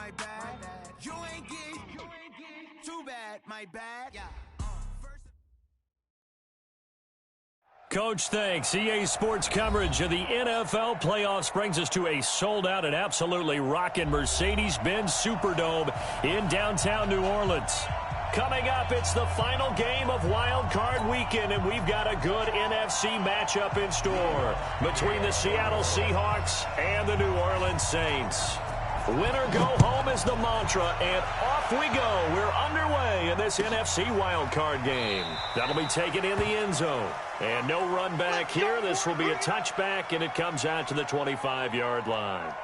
my bad. You ain't geek. Too bad, my bad. Yeah. Coach, thanks. EA Sports coverage of the NFL playoffs brings us to a sold-out and absolutely rocking Mercedes-Benz Superdome in downtown New Orleans. Coming up, it's the final game of Wild Card Weekend, and we've got a good NFC matchup in store between the Seattle Seahawks and the New Orleans Saints. Winner go home is the mantra, and off we go. We're underway in this NFC wildcard game. That'll be taken in the end zone. And no run back here. This will be a touchback, and it comes out to the 25-yard line.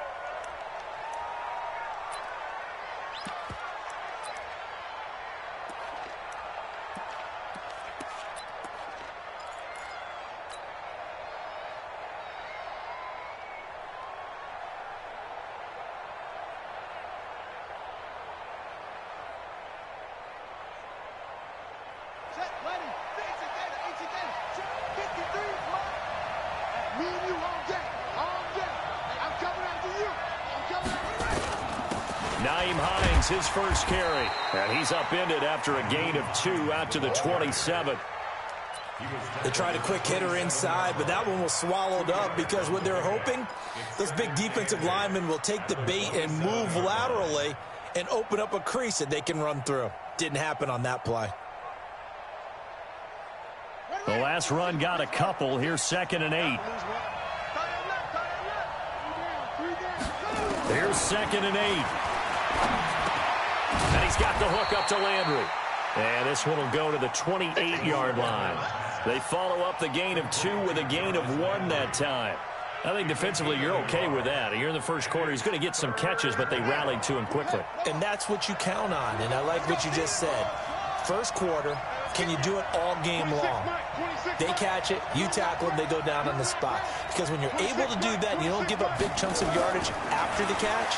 His first carry, and he's upended after a gain of 2 out to the 27. They tried a quick hitter inside, but that one was swallowed up because what they're hoping, those big defensive linemen will take the bait and move laterally and open up a crease that they can run through. Didn't happen on that play. The last run got a couple. Here's 2nd and 8. Here's 2nd and 8. And he's got the hook up to Landry. And this one will go to the 28-yard line. They follow up the gain of 2 with a gain of 1 that time. I think defensively you're okay with that. You're in the first quarter. He's going to get some catches, but they rallied to him quickly. And that's what you count on, and I like what you just said. First quarter, can you do it all game long? They catch it, you tackle them, they go down on the spot. Because when you're able to do that and you don't give up big chunks of yardage after the catch,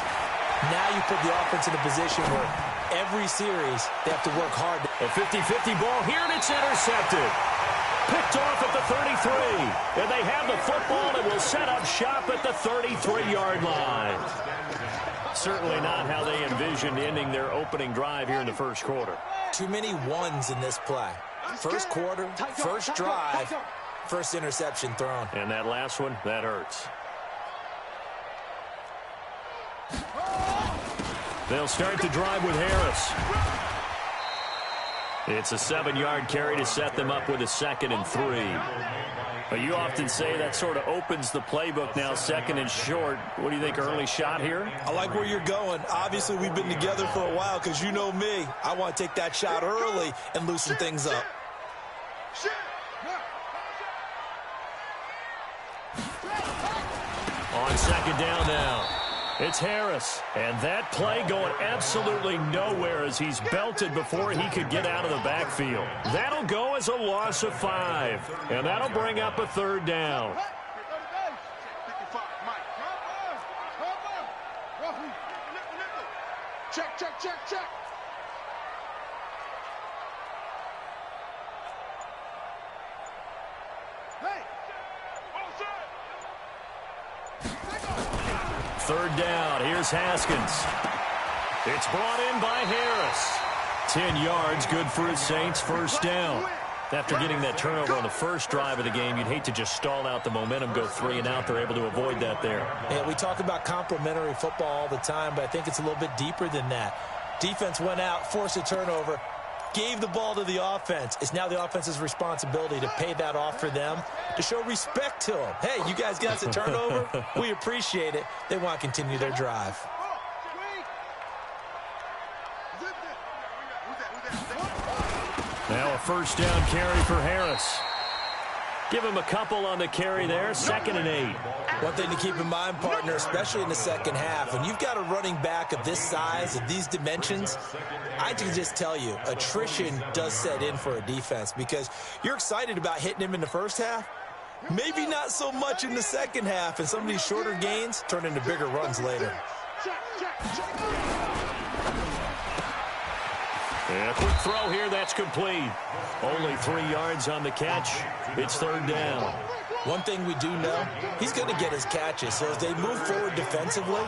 now you put the offense in a position where every series they have to work hard. A 50-50 ball here, and it's intercepted. Picked off at the 33. And they have the football and will set up shop at the 33-yard line. Certainly not how they envisioned ending their opening drive here in the first quarter. Too many ones in this play. First quarter, first drive, first interception thrown. And that last one, that hurts. They'll start the drive with Harris. It's a 7-yard carry to set them up with a 2nd and 3. But you often say that sort of opens the playbook now, 2nd and short. What do you think, early shot here? I like where you're going. Obviously, we've been together for a while because you know me. I want to take that shot early and loosen things up. On 2nd down now. It's Harris, and that play going absolutely nowhere as he's belted before he could get out of the backfield. That'll go as a loss of 5, and that'll bring up a 3rd down. Check. Third down. Here's Haskins. It's brought in by Harris. 10 yards, good for his Saints. First down. After getting that turnover on the first drive of the game, you'd hate to just stall out the momentum, go 3 and out. They're able to avoid that there. Yeah, we talk about complementary football all the time, but I think it's a little bit deeper than that. Defense went out, forced a turnover, gave the ball to the offense. It's now the offense's responsibility to pay that off for them, to show respect to them. Hey, you guys got the turnover. We appreciate it. They want to continue their drive. Now a first down carry for Harris. Give him a couple on the carry there. 2nd and 8. One thing to keep in mind, partner, especially in the second half, when you've got a running back of this size, of these dimensions, I can just tell you, attrition does set in for a defense because you're excited about hitting him in the first half. Maybe not so much in the second half, and some of these shorter gains turn into bigger runs later. And a quick throw here, that's complete. Only 3 yards on the catch. It's 3rd down. One thing we do know, he's going to get his catches. So as they move forward defensively,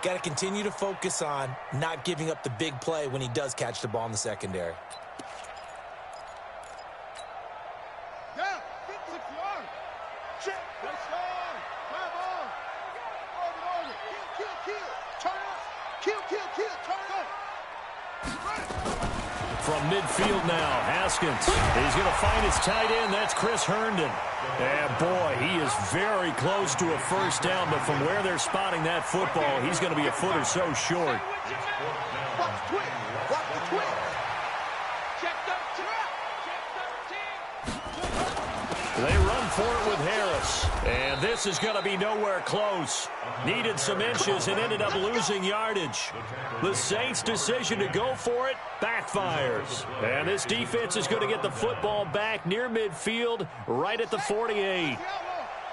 Got to continue to focus on not giving up the big play when he does catch the ball in the secondary. From midfield now, Haskins. He's going to find his tight end. That's Chris Herndon. And boy, he is very close to a first down, but from where they're spotting that football, he's going to be a foot or so short. Watch the twig. Watch the twig. Check 13. They run for it with Harris. And this is going to be nowhere close. Needed some inches and ended up losing yardage. The Saints' decision to go for it backfires. And this defense is going to get the football back near midfield, right at the 48.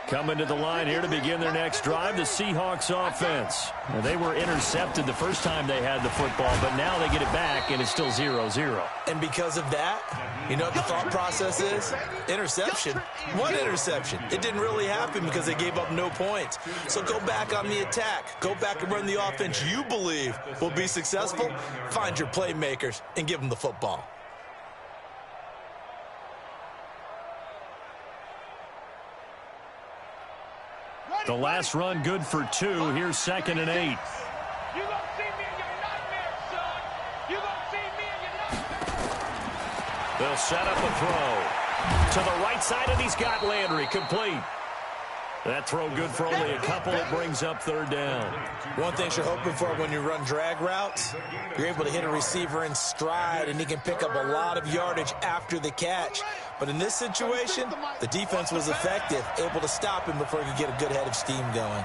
Coming to the line here to begin their next drive, the Seahawks offense. Now, they were intercepted the first time they had the football, but now they get it back, and it's still 0-0. And because of that, you know what the thought process is? Interception. One interception. It didn't really happen because they gave up no points. So go back on the attack. Go back and run the offense you believe will be successful. Find your playmakers and give them the football. The last run good for 2. Here's 2nd and 8. You gonna see me in your nightmares, son. You gonna see me in your nightmares. They'll set up a throw. To the right side, and he's got Landry. Complete. That throw good for only a couple. It brings up 3rd down. One thing you're hoping for when you run drag routes, you're able to hit a receiver in stride, and he can pick up a lot of yardage after the catch. But in this situation, the defense was effective, able to stop him before he could get a good head of steam going.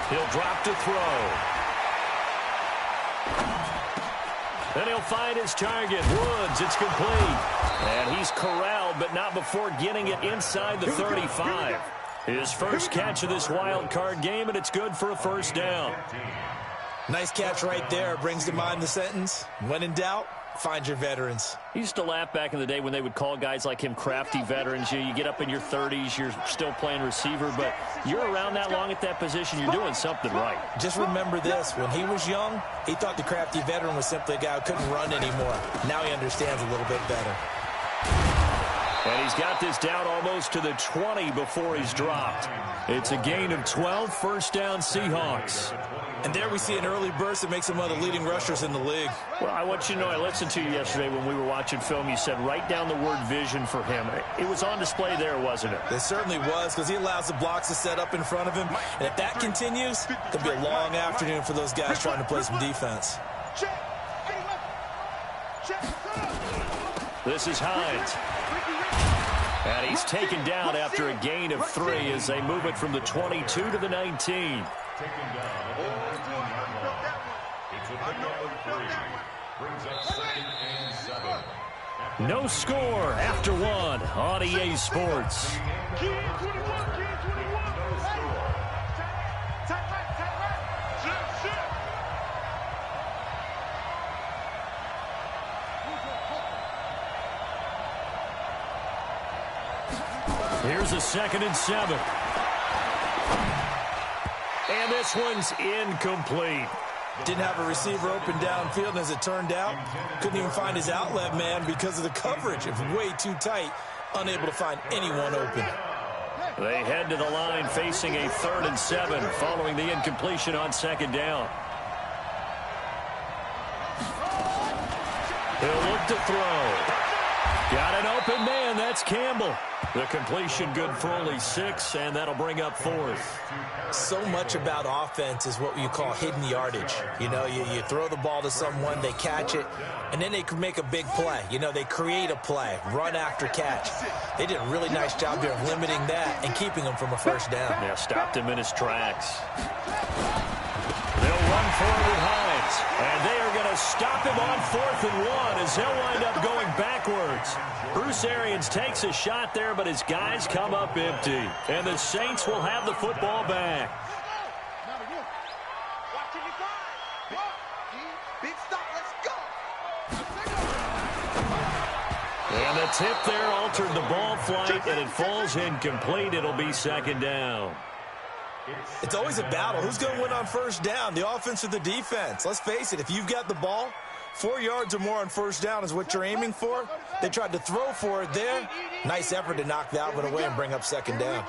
He'll drop to throw. Then he'll find his target, Woods. It's complete. And he's corralled, but not before getting it inside the 35. His first catch of this wild card game, and it's good for a 1st down. Nice catch right there. Brings to mind the sentence, when in doubt, find your veterans. He used to laugh back in the day when they would call guys like him crafty veterans. You get up in your 30s, you're still playing receiver, but you're around that long at that position, you're doing something right. Just remember this. When he was young, he thought the crafty veteran was simply a guy who couldn't run anymore. Now he understands a little bit better. And he's got this down almost to the 20 before he's dropped. It's a gain of 12, 1st down Seahawks. And there we see an early burst that makes him one of the leading rushers in the league. Well, I want you to know, I listened to you yesterday when we were watching film. You said write down the word vision for him. It was on display there, wasn't it? It certainly was, because he allows the blocks to set up in front of him. And if that continues, it could be a long afternoon for those guys trying to play some defense. This is Hines. And he's taken down after a gain of 3 as they move it from the 22 to the 19. No score after 1 on EA Sports. Here's a 2nd and 7. And this one's incomplete. Didn't have a receiver open downfield, and as it turned out, couldn't even find his outlet man because of the coverage. It was way too tight, unable to find anyone open. They head to the line facing a 3rd and 7 following the incompletion on 2nd down. He'll look to throw. Got an open man. That's Campbell. The completion good for only 6, and that'll bring up 4th. So much about offense is what you call hidden yardage. You know, you throw the ball to someone, they catch it, and then they can make a big play. You know, they create a play, run after catch. They did a really nice job here of limiting that and keeping him from a 1st down. Yeah, stopped him in his tracks. They'll run forward with Hines, and they are going to stop him on 4th and 1 as he'll wind up going backwards. Bruce Arians takes a shot there, but his guys come up empty. And the Saints will have the football back. And the tip there altered the ball flight, and it falls incomplete. It'll be second down. It's always a battle. Who's going to win on first down, the offense or the defense? Let's face it, if you've got the ball, 4 yards or more on first down is what you're aiming for. They tried to throw for it there. Nice effort to knock that one away and bring up second down.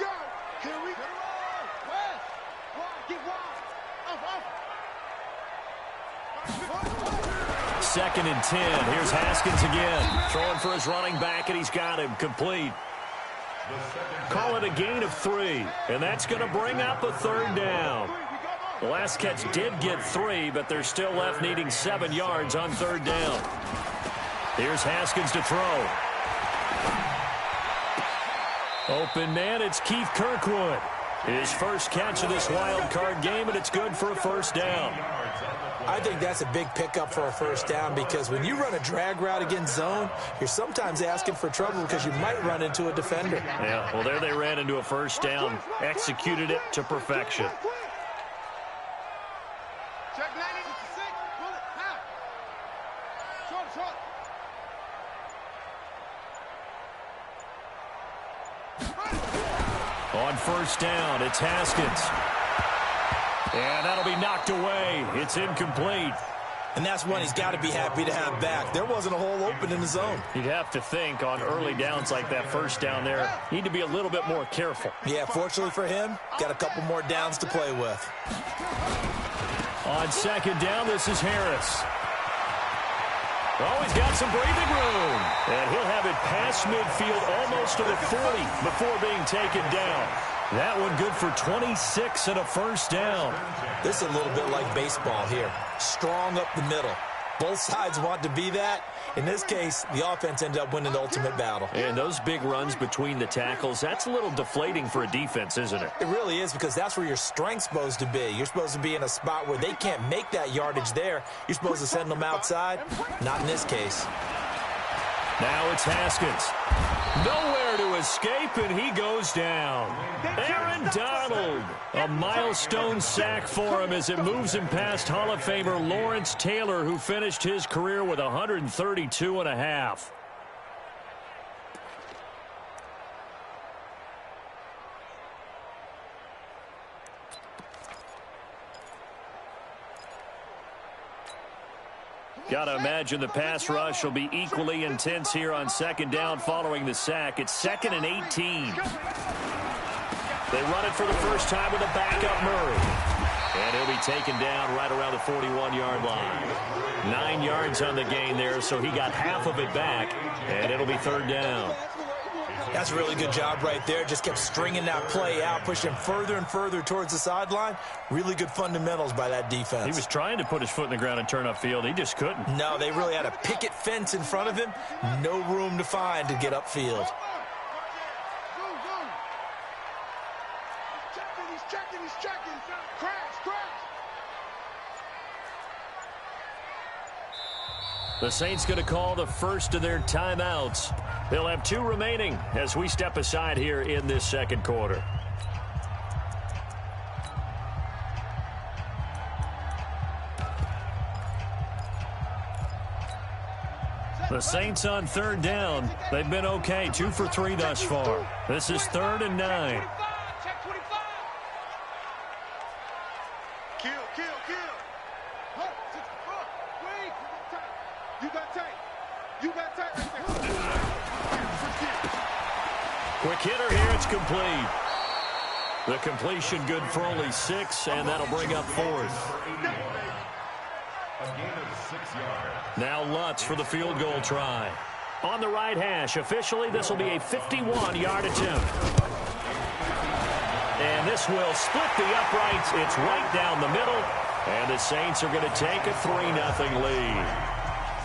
Second and 10. Here's Haskins again. Throwing for his running back, and he's got him complete. Call it a gain of 3, and that's going to bring up a third down. The last catch did get 3, but they're still left needing 7 yards on third down. Here's Haskins to throw. Open man, it's Keith Kirkwood. His first catch of this wild card game, and it's good for a first down. I think that's a big pickup for a first down because when you run a drag route against zone, you're sometimes asking for trouble because you might run into a defender. Yeah, well, there they ran into a first down, executed it to perfection. On first down, it's Haskins. And that'll be knocked away. It's incomplete. And that's one he's got to be happy to have back. There wasn't a hole open in the zone. You'd have to think on early downs like that first down there, need to be a little bit more careful. Yeah, fortunately for him, got a couple more downs to play with. On second down, this is Harris. Oh, he's got some breathing room. And he'll have it past midfield almost to the 40 before being taken down. That one good for 26 and a first down. This is a little bit like baseball here. Strong up the middle. Both sides want to be that. In this case, the offense ended up winning the ultimate battle. And those big runs between the tackles, that's a little deflating for a defense, isn't it? It really is because that's where your strength's supposed to be. You're supposed to be in a spot where they can't make that yardage there. You're supposed to send them outside. Not in this case. Now it's Haskins. Nowhere to escape, and he goes down. Aaron Donald. A milestone sack for him as it moves him past Hall of Famer Lawrence Taylor, who finished his career with 132 and a half. Got to imagine the pass rush will be equally intense here on second down following the sack. It's 2nd and 18. They run it for the first time with a backup Murray. And he'll be taken down right around the 41-yard line. 9 yards on the gain there, so he got half of it back, and it'll be third down. That's a really good job right there. Just kept stringing that play out, pushing him further and further towards the sideline. Really good fundamentals by that defense. He was trying to put his foot in the ground and turn upfield. He just couldn't. No, they really had a picket fence in front of him. No room to find to get upfield. He's checking. Crash. The Saints going to call the first of their timeouts. They'll have 2 remaining as we step aside here in this second quarter. The Saints on third down. They've been okay, 2 for 3 thus far. This is 3rd and 9. Kill. You got tight right there. Quick hitter here, it's complete. The completion good for only 6, and that'll bring up 4th. A gain of 6 yards. Now Lutz for the field goal try. On the right hash, officially this will be a 51-yard attempt. And this will split the uprights. It's right down the middle. And the Saints are going to take a 3-0 lead.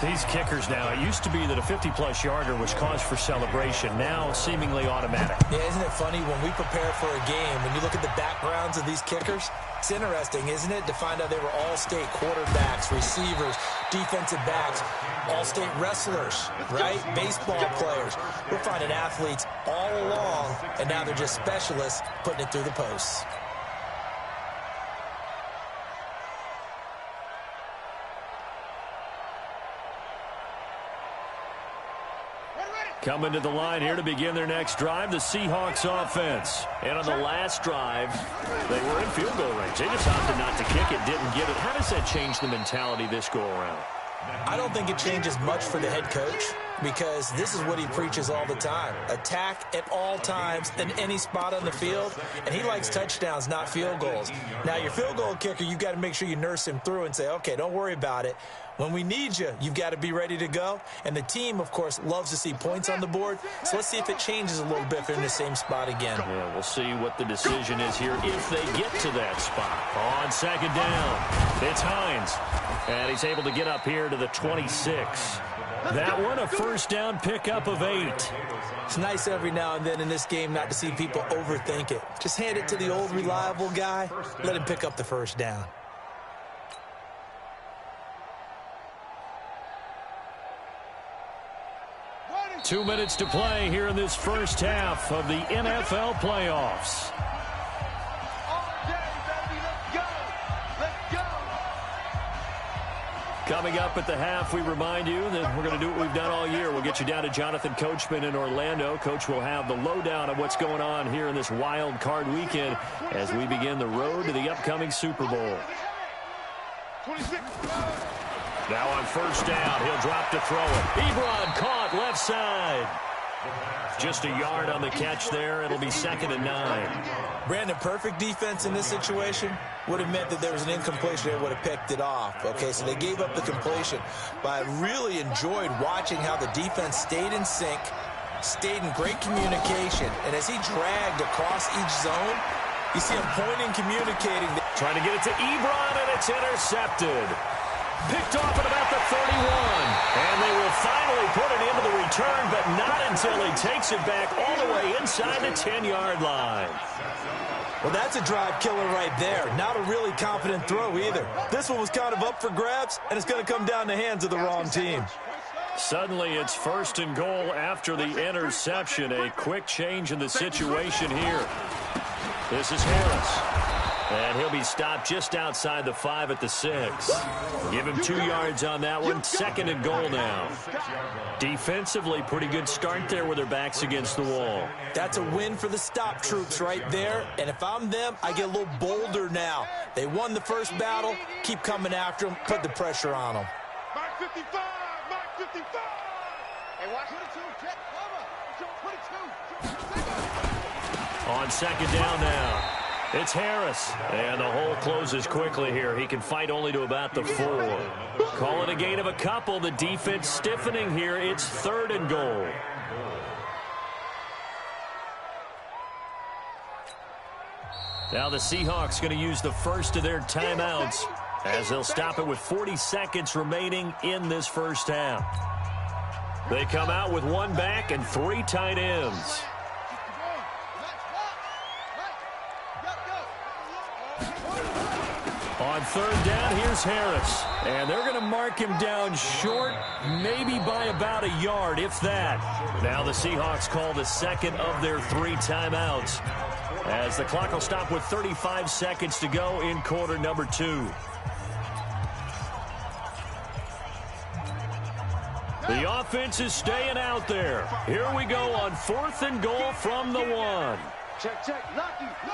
These kickers now, it used to be that a 50-plus yarder was cause for celebration. Now seemingly automatic. Yeah, isn't it funny when we prepare for a game, when you look at the backgrounds of these kickers, it's interesting, isn't it, to find out they were all-state quarterbacks, receivers, defensive backs, all-state wrestlers, right? Baseball players. We're finding athletes all along, and now they're just specialists putting it through the posts. Coming to the line here to begin their next drive, the Seahawks offense. And on the last drive, they were in field goal range. They just opted not to kick it, didn't get it. How does that change the mentality this go-around? I don't think it changes much for the head coach because this is what he preaches all the time. Attack at all times in any spot on the field, and he likes touchdowns, not field goals. Now, your field goal kicker, you've got to make sure you nurse him through and say, okay, don't worry about it. When we need you, you've got to be ready to go. And the team, of course, loves to see points on the board. So let's see if it changes a little bit if they're in the same spot again. Yeah, we'll see what the decision is here if they get to that spot. On second down, it's Hines. And he's able to get up here to the 26. That one, a first down pickup of 8. It's nice every now and then in this game not to see people overthink it. Just hand it to the old reliable guy. Let him pick up the first down. Two minutes to play here in this first half of the NFL playoffs. Coming up at the half, we remind you that we're going to do what we've done all year. We'll get you down to Jonathan Coachman in Orlando. Coach will have the lowdown of what's going on here in this wild card weekend as we begin the road to the upcoming Super Bowl. 26. Now on first down, he'll drop to throw it. Ebron caught left side. Just a yard on the catch there. It'll be 2nd and 9. Brandon, perfect defense in this situation would have meant that there was an incompletion. They would have picked it off. Okay, so they gave up the completion. But I really enjoyed watching how the defense stayed in sync, stayed in great communication. And as he dragged across each zone, you see him pointing, communicating. Trying to get it to Ebron, and it's intercepted. Picked off at about the 31. And they will finally put it into the return, but not until he takes it back all the way inside the 10-yard line. Well, that's a drive killer right there. Not a really confident throw either. This one was kind of up for grabs, and it's going to come down the hands of the wrong team. Suddenly, it's 1st and goal after the interception. A quick change in the situation here. This is Harris. And he'll be stopped just outside the 5 at the 6. Give him 2 yards on that one. 2nd and goal now. Defensively, pretty good start there with their backs against the wall. That's a win for the stop troops right there. And if I'm them, I get a little bolder now. They won the first battle. Keep coming after them. Put the pressure on them. Mark 55. Mark 55. Hey, watch 22. Jet cover. 22. On 2nd down now. It's Harris, and the hole closes quickly here. He can fight only to about the 4. Call it a gain of a couple. The defense stiffening here. It's 3rd and goal. Now the Seahawks going to use the first of their timeouts as they'll stop it with 40 seconds remaining in this first half. They come out with 1 back and 3 tight ends. On 3rd down, here's Harris. And they're going to mark him down short, maybe by about a yard, if that. Now the Seahawks call the 2nd of their 3 timeouts, as the clock will stop with 35 seconds to go in quarter number 2. The offense is staying out there. Here we go on 4th and goal from the 1. Check, check. Lucky. No.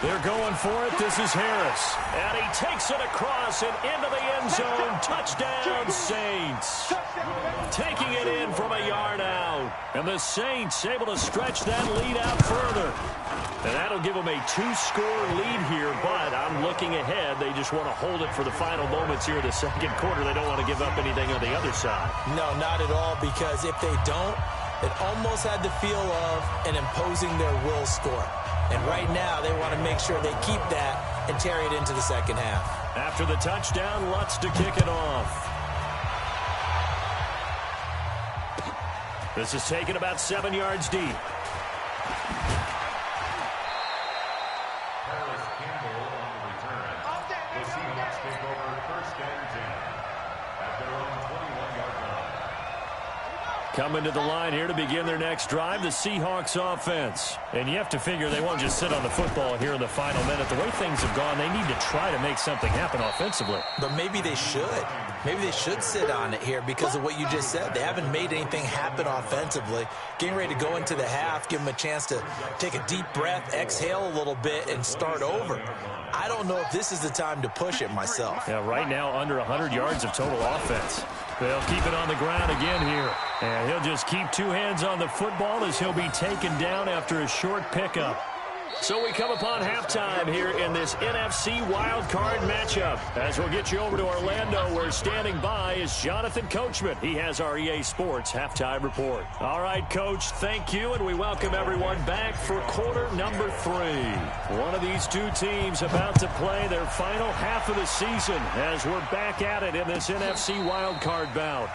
They're going for it. This is Harris. And he takes it across and into the end zone. Touchdown, Saints. Taking it in from a yard out. And the Saints able to stretch that lead out further. And that'll give them a 2-score lead here, but I'm looking ahead. They just want to hold it for the final moments here in the 2nd quarter. They don't want to give up anything on the other side. No, not at all, because if they don't, it almost had the feel of an imposing their will score. And right now, they want to make sure they keep that and carry it into the 2nd half. After the touchdown, Lutz to kick it off. This is taken about 7 yards deep. Take over 1st and 10 at their own 21-yard line. Coming to the line here to begin their next drive, the Seahawks offense. And you have to figure they won't just sit on the football here in the final minute. The way things have gone, they need to try to make something happen offensively. But maybe they should. Maybe they should sit on it here because of what you just said. They haven't made anything happen offensively. Getting ready to go into the half, give them a chance to take a deep breath, exhale a little bit, and start over. I don't know if this is the time to push it myself. Yeah, right now under 100 yards of total offense. They'll keep it on the ground again here. And he'll just keep two hands on the football as he'll be taken down after a short pickup. So we come upon halftime here in this NFC wildcard matchup. As we'll get you over to Orlando, where standing by is Jonathan Coachman. He has our EA Sports halftime report. All right, Coach, thank you, and we welcome everyone back for quarter number 3. One of these two teams about to play their final half of the season as we're back at it in this NFC wildcard bout.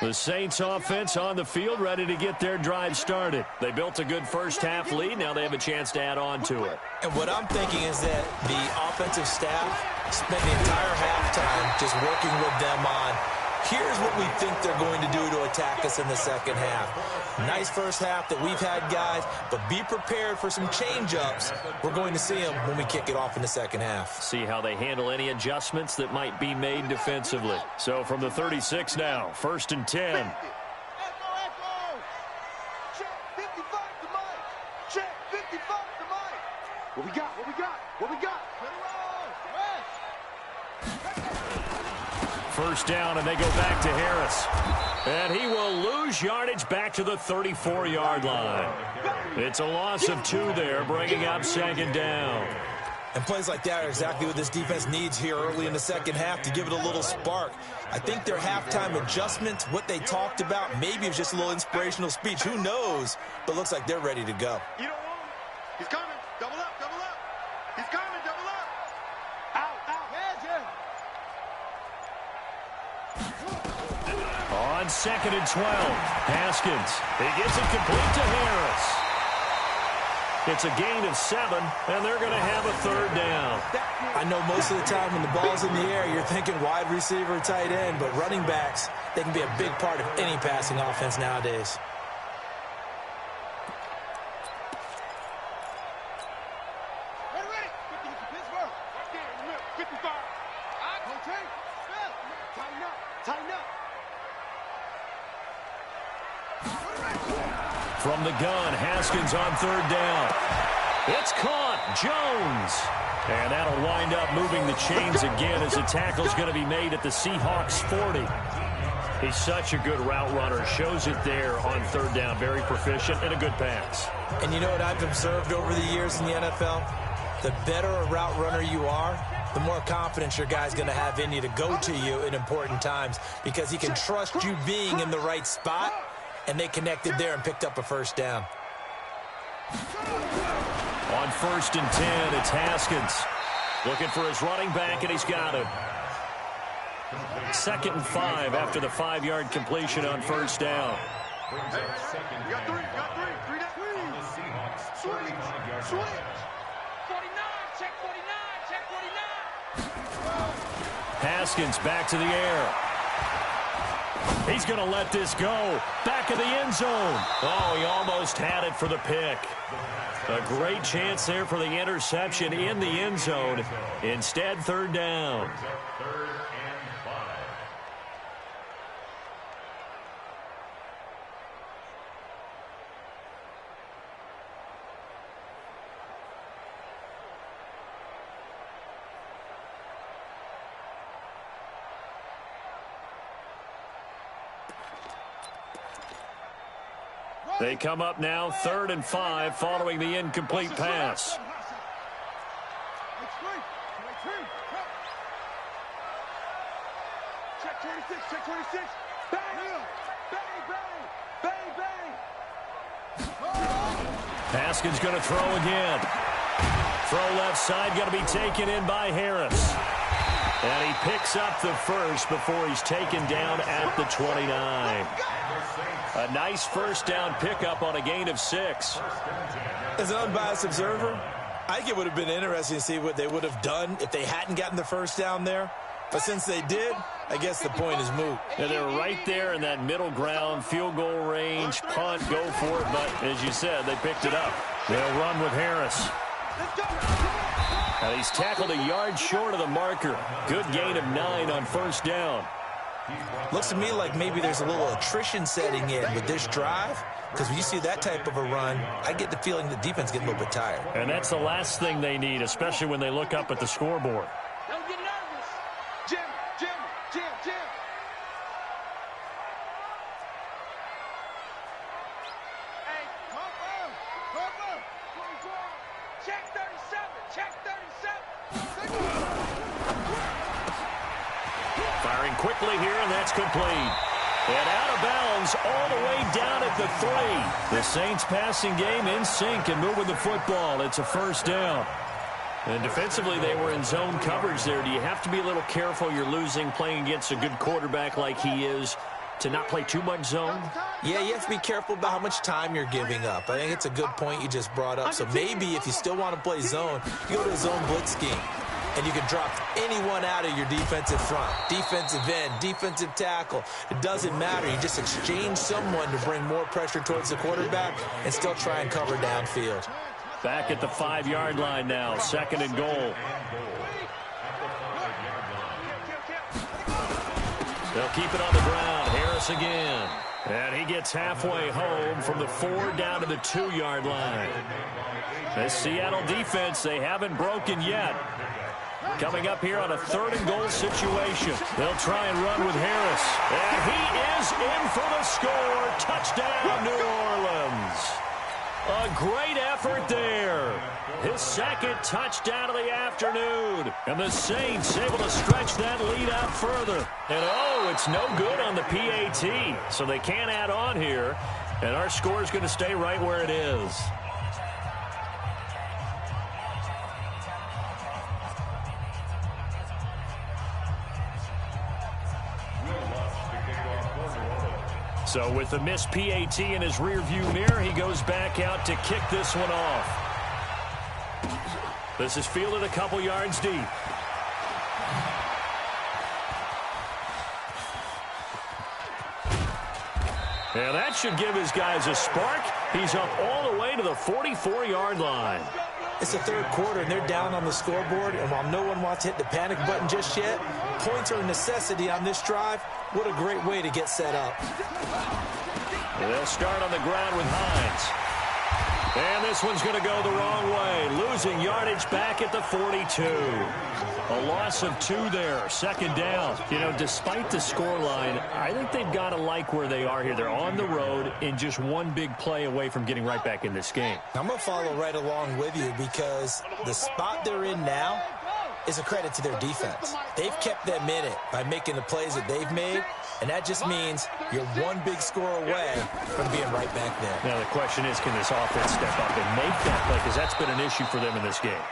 The Saints offense on the field, ready to get their drive started. They built a good first half lead. Now they have a chance to add on to it. And what I'm thinking is that the offensive staff spent the entire halftime just working with them on, here's what we think they're going to do to attack us in the second half. Nice first half that we've had, guys, but be prepared for some change-ups. We're going to see them when we kick it off in the second half. See how they handle any adjustments that might be made defensively. So from the 36 now, 1st and 10. What we got? What we got? What we got? First down, and they go back to Harris. And he will lose yardage back to the 34-yard line. It's a loss of 2 there, bringing up 2nd down. And plays like that are exactly what this defense needs here early in the second half to give it a little spark. I think their halftime adjustments, what they talked about, maybe it was just a little inspirational speech. Who knows? But looks like they're ready to go. You don't want him. He's coming. Double up, double up. He's coming, double up. Out, out. On 2nd and 12, Haskins. He gets it complete to Harris. It's a gain of 7, and they're going to have a 3rd down. I know most of the time when the ball's in the air, you're thinking wide receiver, tight end, but running backs, they can be a big part of any passing offense nowadays. From the gun, Haskins on 3rd down. It's caught. Jones. And that'll wind up moving the chains again as the tackle's going to be made at the Seahawks 40. He's such a good route runner. Shows it there on 3rd down. Very proficient and a good pass. And you know what I've observed over the years in the NFL? The better a route runner you are, the more confidence your guy's going to have in you to go to you in important times because he can trust you being in the right spot. And they connected there and picked up a 1st down. On 1st and 10, it's Haskins. Looking for his running back, and he's got it. 2nd and 5 after the 5-yard completion on 1st down. You got 3, Three down. Switch. 49, check 49. Haskins back to the air. He's going to let this go. Back of the end zone. Oh, he almost had it for the pick. A great chance there for the interception in the end zone. Instead, 3rd down. They come up now 3rd and 5 following the incomplete pass. Check 26. Bang! Haskins going to throw again. Throw left side, going to be taken in by Harris. And he picks up the first before he's taken down at the 29. A nice first down pickup on a gain of 6. As an unbiased observer, I think it would have been interesting to see what they would have done if they hadn't gotten the first down there. But since they did, I guess the point is moot. And they're right there in that middle ground, field goal range, punt, go for it. But as you said, they picked it up. They'll run with Harris. And he's tackled a yard short of the marker. Good gain of 9 on first down. Looks to me like maybe there's a little attrition setting in with this drive. Because when you see that type of a run, I get the feeling the defense gets a little bit tired. And that's the last thing they need, especially when they look up at the scoreboard. Don't get nervous. Jim. Hey, Harper. Check 37. Firing quickly here, and that's complete. And out of bounds all the way down at the 3. The Saints passing game in sync and moving the football. It's a first down. And defensively, they were in zone coverage there. Do you have to be a little careful? You're losing playing against a good quarterback like he is to not play too much zone? Yeah, you have to be careful about how much time you're giving up. I think it's a good point you just brought up. So maybe if you still want to play zone, you go to a zone blitz scheme. And you can drop anyone out of your defensive front, defensive end, defensive tackle. It doesn't matter. You just exchange someone to bring more pressure towards the quarterback and still try and cover downfield. Back at the 5-yard line now, 2nd and goal. They'll keep it on the ground. Harris again. And he gets halfway home from the 4 down to the 2-yard line. This Seattle defense, they haven't broken yet. Coming up here on a 3rd and goal situation. They'll try and run with Harris. And he is in for the score. Touchdown, New Orleans. A great effort there. His 2nd touchdown of the afternoon. And the Saints able to stretch that lead out further. And it's no good on the PAT. So they can't add on here. And our score is going to stay right where it is. So with the missed PAT in his rearview mirror, he goes back out to kick this one off. This is fielded a couple yards deep. And that should give his guys a spark. He's up all the way to the 44-yard line. It's the 3rd quarter, and they're down on the scoreboard. And while no one wants to hit the panic button just yet, points are a necessity on this drive. What a great way to get set up. They'll start on the ground with Hines. And this one's going to go the wrong way. Losing yardage back at the 42. A loss of 2 there. 2nd down. You know, despite the scoreline, I think they've got to like where they are here. They're on the road and just one big play away from getting right back in this game. I'm going to follow right along with you because the spot they're in now is a credit to their defense. They've kept them in it by making the plays that they've made, and that just means you're one big score away from being right back there. Now the question is, can this offense step up and make that play? Because that's been an issue for them in this game.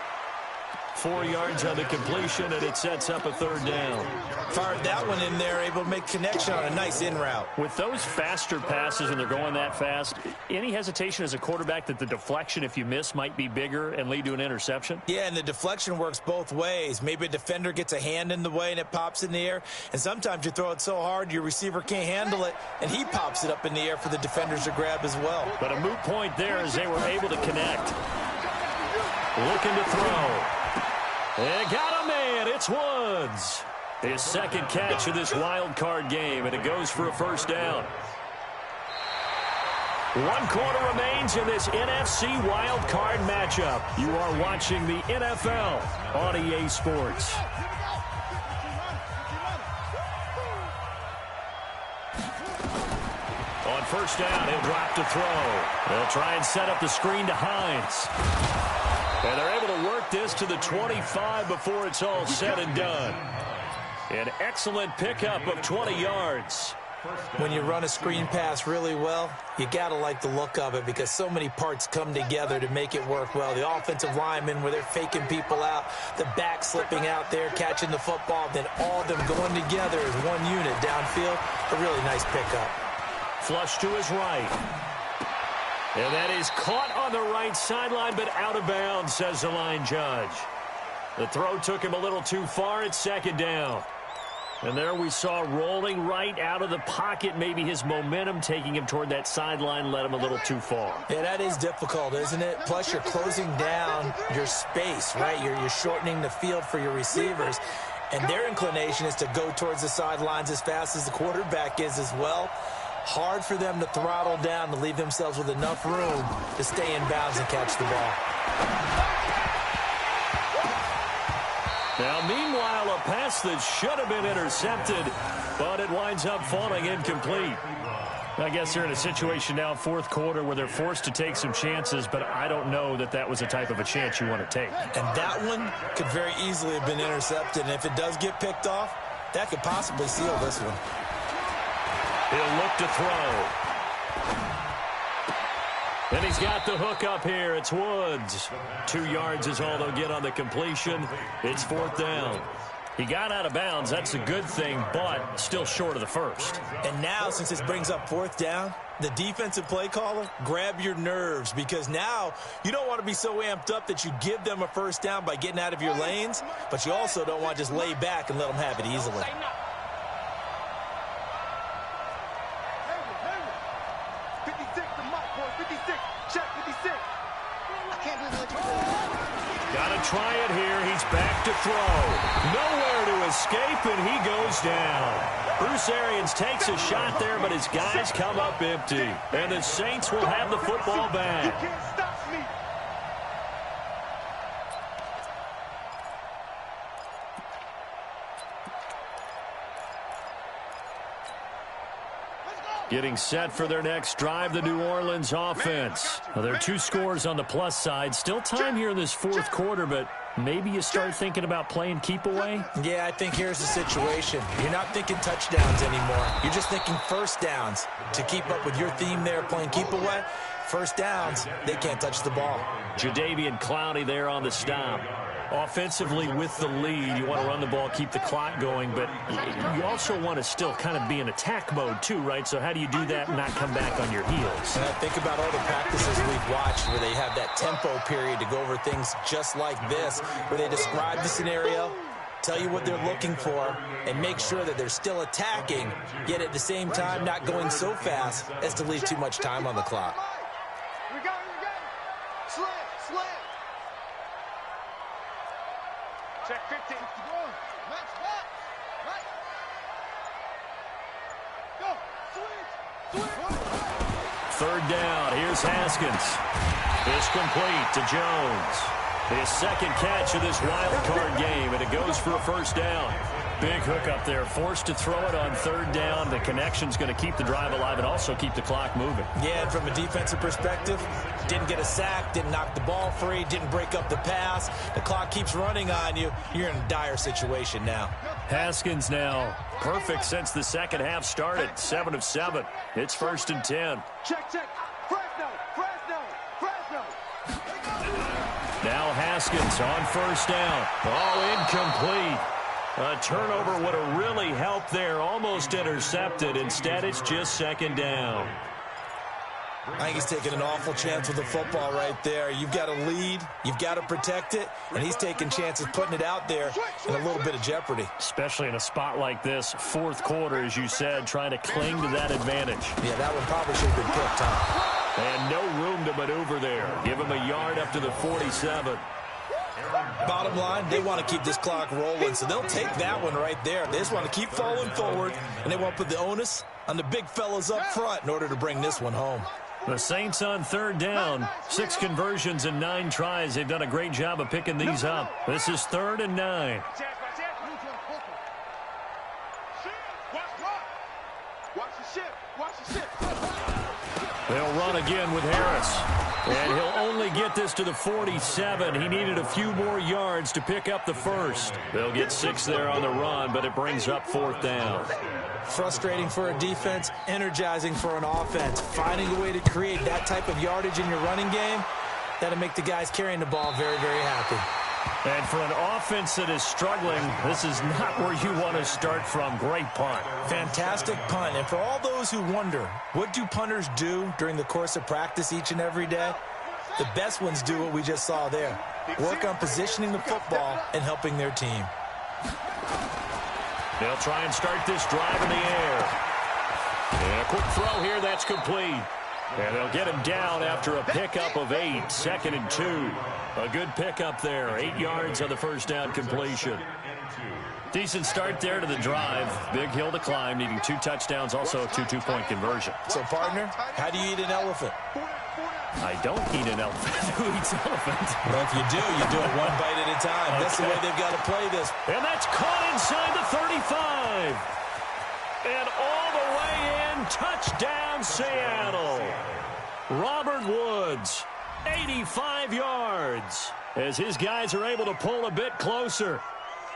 4 yards on the completion, and it sets up a 3rd down. Fired that one in there, able to make connection on a nice in route. With those faster passes when they're going that fast, any hesitation as a quarterback that the deflection, if you miss, might be bigger and lead to an interception? Yeah, and the deflection works both ways. Maybe a defender gets a hand in the way and it pops in the air, and sometimes you throw it so hard your receiver can't handle it, and he pops it up in the air for the defenders to grab as well. But a moot point there as they were able to connect. Looking to throw. And got a man. It's Woods. His 2nd catch of this wild card game, and it goes for a 1st down. 1 quarter remains in this NFC wild card matchup. You are watching the NFL on EA Sports. On 1st down, he'll drop to throw. They'll try and set up the screen to Hines. And they're able to work this to the 25 before it's all said and done. An excellent pickup of 20 yards. When you run a screen pass really well, you got to like the look of it because so many parts come together to make it work well. The offensive linemen, where they're faking people out, the back slipping out there, catching the football, then all of them going together as one unit downfield. A really nice pickup. Flush to his right. And that is caught on the right sideline, but out of bounds, says the line judge. The throw took him a little too far. It's second down. And there we saw rolling right out of the pocket. Maybe his momentum taking him toward that sideline led him a little too far. Yeah, that is difficult, isn't it? Plus, you're closing down your space, right? You're shortening the field for your receivers. And their inclination is to go towards the sidelines as fast as the quarterback is as well. Hard for them to throttle down to leave themselves with enough room to stay in bounds and catch the ball. Now, meanwhile, a pass that should have been intercepted, but it winds up falling incomplete. I guess they're in a situation now, fourth quarter, where they're forced to take some chances, but I don't know that that was the type of a chance you want to take. And that one could very easily have been intercepted, and if it does get picked off, that could possibly seal this one. He'll look to throw. And he's got the hook up here. It's Woods. 2 yards is all they'll get on the completion. It's fourth down. He got out of bounds. That's a good thing, but still short of the first. And now, since this brings up fourth down, the defensive play caller, grab your nerves, because now you don't want to be so amped up that you give them a first down by getting out of your lanes, but you also don't want to just lay back and let them have it easily. Try it here. He's back to throw. Nowhere to escape, and he goes down. Bruce Arians takes a shot there, but his guys come up empty. And the Saints will have the football back. You can't stop me. Getting set for their next drive, the New Orleans offense. Well, there are 2 scores on the plus side. Still time here in this fourth quarter, but maybe you start thinking about playing keep away? Yeah, I think here's the situation. You're not thinking touchdowns anymore. You're just thinking first downs. To keep up with your theme there, playing keep away, first downs, they can't touch the ball. Jadeveon Clowney there on the stop. Offensively with the lead, you want to run the ball, keep the clock going, but you also want to still kind of be in attack mode too, right? So how do you do that and not come back on your heels? And I think about all the practices we've watched where they have that tempo period to go over things just like this, where they describe the scenario, tell you what they're looking for, and make sure that they're still attacking, yet at the same time not going so fast as to leave too much time on the clock. We got it. Slam. Check 15. Go. Switch. Third down. Here's Haskins. It's complete to Jones. His second catch of this wild card game, and it goes for a first down. Big hook up there, forced to throw it on third down. The connection's going to keep the drive alive and also keep the clock moving. Yeah, and from a defensive perspective, didn't get a sack, didn't knock the ball free, didn't break up the pass. The clock keeps running on you. You're in a dire situation now. Haskins now perfect since the second half started. 7 of 7. It's 1st and 10. Check. Fresno. Now Haskins on first down. Oh, incomplete. A turnover would have really helped there. Almost intercepted. Instead, it's just second down. I think he's taking an awful chance with the football right there. You've got to lead. You've got to protect it. And he's taking chances, putting it out there in a little bit of jeopardy. Especially in a spot like this, fourth quarter, as you said, trying to cling to that advantage. Yeah, that one probably should have been picked, huh? And no room to maneuver there. Give him a yard up to the 47. Bottom line, they want to keep this clock rolling, so they'll take that one right there. They just want to keep falling forward, and they want to put the onus on the big fellas up front in order to bring this one home. The Saints on third down. 6 conversions and 9 tries. They've done a great job of picking these up. This is 3rd and 9. They'll run again with Harris. And he'll only get this to the 47. He needed a few more yards to pick up the first. They'll get 6 there on the run, but it brings up 4th down. Frustrating for a defense, energizing for an offense. Finding a way to create that type of yardage in your running game, that'll make the guys carrying the ball very, very happy. And for an offense that is struggling, this is not where you want to start from. Great punt. Fantastic punt. And for all those who wonder, what do punters do during the course of practice each and every day? The best ones do what we just saw there. Work on positioning the football and helping their team. They'll try and start this drive in the air. And a quick throw here, that's complete. And they'll get him down after a pickup of 8, 2nd and 2. A good pickup there, 8 yards on the first down completion. Decent start there to the drive. Big hill to climb, needing 2 touchdowns, also a 2 two-point conversion. So, partner, how do you eat an elephant? I don't eat an elephant. Who eats elephant? Well, if you do it one bite at a time. Okay. That's the way they've got to play this. And that's caught inside the 35. And all the way in, touchdown Seattle. Robert Woods, 85 yards, as his guys are able to pull a bit closer.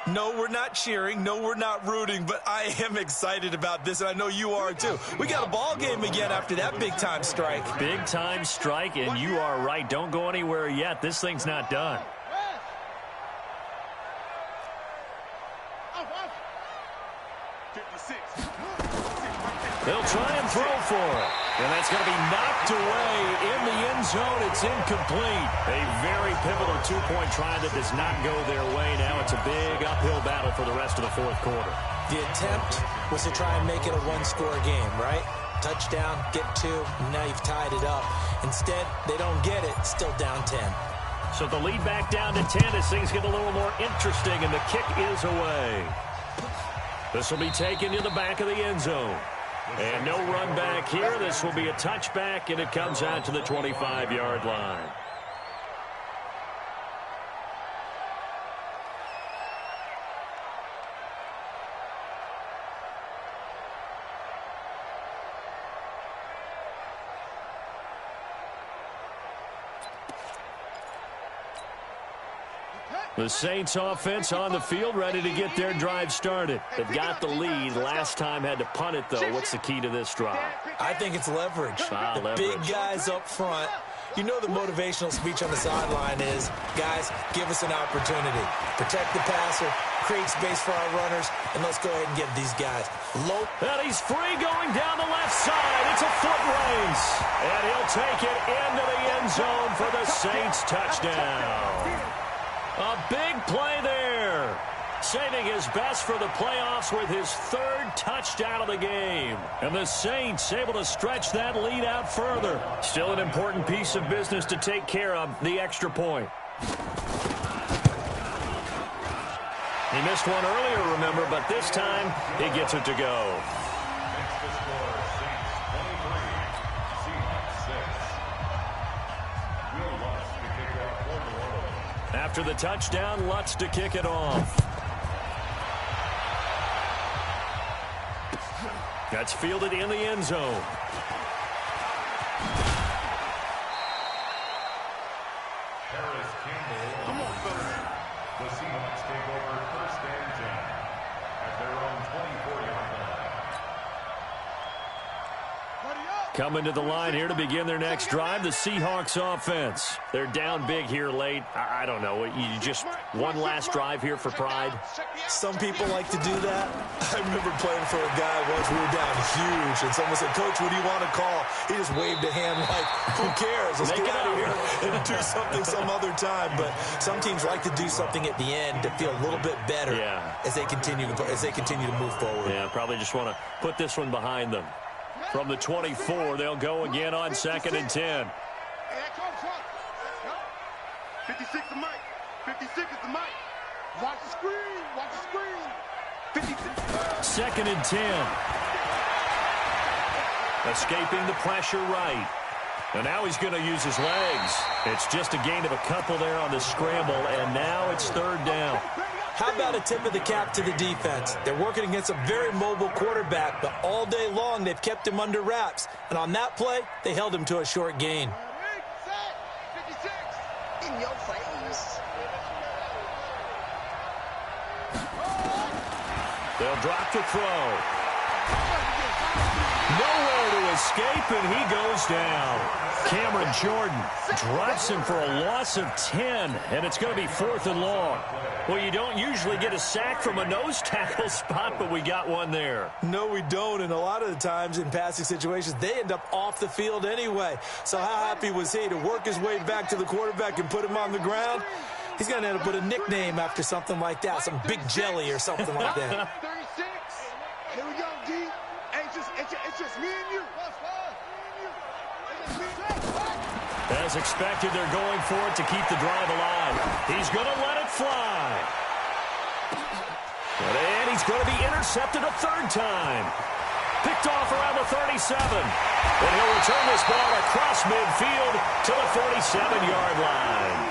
No, we're not cheering. No, we're not rooting, but I am excited about this, and I know you are too. We got a ball game again after that big-time strike. Big-time strike, and you are right. Don't go anywhere yet. This thing's not done. They'll try and throw for it. And that's going to be knocked away in the end zone. It's incomplete. A very pivotal 2-point try that does not go their way. Now it's a big uphill battle for the rest of the fourth quarter. The attempt was to try and make it a one-score game, right? Touchdown, get 2, and now you've tied it up. Instead, they don't get it, still down 10. So the lead back down to 10 as things get a little more interesting, and the kick is away. This will be taken to the back of the end zone. And no run back here. This will be a touchback, and it comes out to the 25-yard line. The Saints offense on the field, ready to get their drive started. They've got the lead. Last time had to punt it, though. What's the key to this drive? I think it's leverage. The big guys up front. You know the motivational speech on the sideline is, guys, give us an opportunity. Protect the passer, create space for our runners, and let's go ahead and get these guys low. And he's free going down the left side. It's a foot race. And he'll take it into the end zone for the Saints touchdown. A big play there. Saving his best for the playoffs with his 3rd touchdown of the game. And the Saints able to stretch that lead out further. Still an important piece of business to take care of, the extra point. He missed one earlier, remember, but this time he gets it to go. After the touchdown, Lutz to kick it off. That's fielded in the end zone. Come on, fellas. The Seahawks take over 1st and 10 at their own 24-yard line. Coming to the line here to begin their next drive, the Seahawks offense. They're down big here late. I don't know. You just one last drive here for pride? Some people like to do that. I remember playing for a guy once. We were down huge, and someone said, Coach, what do you want to call? He just waved a hand like, who cares? Let's get out of here and do something some other time. But some teams like to do something at the end to feel a little bit better as they continue to move forward. Yeah, probably just want to put this one behind them. From the 24, they'll go again on 2nd and 10. 56 is Mike. 56 is the Mike. Watch the screen. Watch the screen. 56. 2nd and 10. Escaping the pressure right. And now he's going to use his legs. It's just a gain of a couple there on the scramble, and now it's 3rd down. How about a tip of the cap to the defense? They're working against a very mobile quarterback, but all day long they've kept him under wraps. And on that play, they held him to a short gain. 56. In your face. They'll drop the throw. Nowhere to escape, and he goes down. Cameron Jordan drops him for a loss of 10, and it's going to be 4th and long. Well, you don't usually get a sack from a nose tackle spot, but we got one there. No, we don't, and a lot of the times in passing situations, they end up off the field anyway. So how happy was he to work his way back to the quarterback and put him on the ground? He's going to end up with a nickname after something like that, some Big Jelly or something like that. 36. Here we go, D. Hey, it's just me and you. As expected, they're going for it to keep the drive alive. He's going to let it fly. And he's going to be intercepted a 3rd time. Picked off around the 37. And he'll return this ball across midfield to the 47-yard line.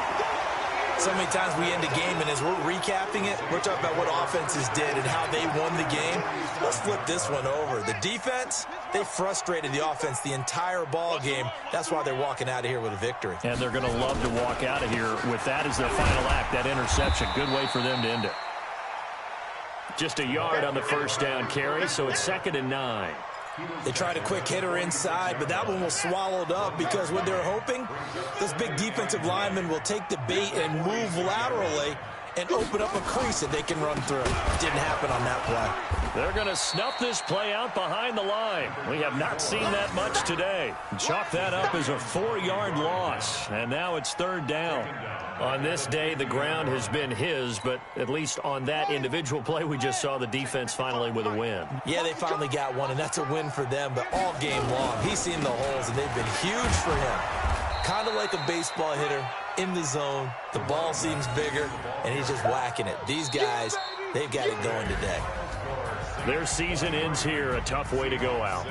So many times we end a game, and as we're recapping it, we're talking about what offenses did and how they won the game. Let's flip this one over. The defense, they frustrated the offense the entire ball game. That's why they're walking out of here with a victory. And they're going to love to walk out of here with that as their final act, that interception. Good way for them to end it. Just a yard on the 1st down carry, so it's 2nd and 9. They tried a quick hitter inside, but that one was swallowed up because what they're hoping, those big defensive linemen will take the bait and move laterally and open up a crease that they can run through. Didn't happen on that play. They're going to snuff this play out behind the line. We have not seen that much today. Chalk that up as a 4-yard loss, and now it's 3rd down. On this day, the ground has been his, but at least on that individual play, we just saw the defense finally with a win. Yeah, they finally got one, and that's a win for them, but all game long, he's seen the holes, and they've been huge for him. Kind of like a baseball hitter in the zone. The ball seems bigger, and he's just whacking it. These guys, they've got it going today. Their season ends here, a tough way to go out.